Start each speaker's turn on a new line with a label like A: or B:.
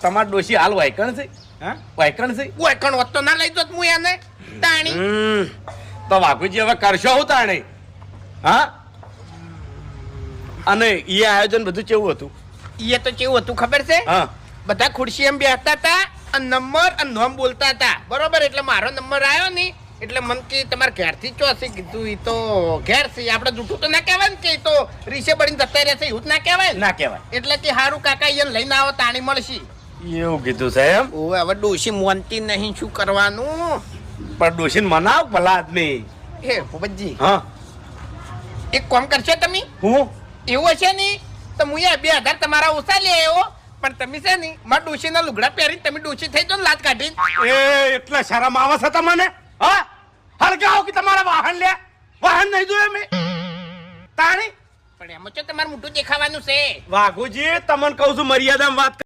A: તમાર ડોશી હાલ વાયકણ છે?
B: હા
A: વાયકણ છે?
C: વાયકણ હોત તો ના લઈ જોત હું એને તાણી.
A: તો વાઘુજી હવે કરશો હું તાણે? હા, અને એ આયોજન બધું કેવું હતું?
C: એ તો કેવું હતું ખબર છે?
A: હા,
C: બધા ખુરશી એમ બેસતા હતા અને નંબર અને નામ બોલતા હતા, બરોબર? એટલે મારો નંબર આવ્યો ને એટલે મન કે તમારે ઘેરથી ચોસી કીધું. એ તો ઘેર છે, આપણે જૂઠું તો ના કહેવાય ને કે એ તો રીસે બળીને જતા રહેશે, એવું જ ના કહેવાય ને.
A: ના કહેવાય.
C: એટલે કે હારું કાકા એને લઈને આવો તાણી મળશે.
A: એવું કીધું છે એમ?
C: ઓવે હવે ડોશી મોનતી નહીં, શું કરવાનું?
A: પણ ડોશીને મનાવ ભલા આદમી.
C: હે ભૂપતજી,
A: હા,
C: એક કામ કરશો તમે?
A: હું
C: એવું હશે ને તો હું 2000 તમારા ઓછા લે આવ્યો, પણ તમે છે ને મારા ડોશીના લુગડા પહેરી તમે ડોશી થઈ જાઓ ને લાજ કાઢીને.
A: એ એટલે શરમ આવે છે તમને? હા, હળગાવો કે તમારા વાહન લે. વાહન નહીં જોયે મેં તાણી.
C: પણ એમાં તો તમારે મોટું દેખાવાનું છે.
A: વાઘુજી તમને કહું છું મર્યાદામાં વાત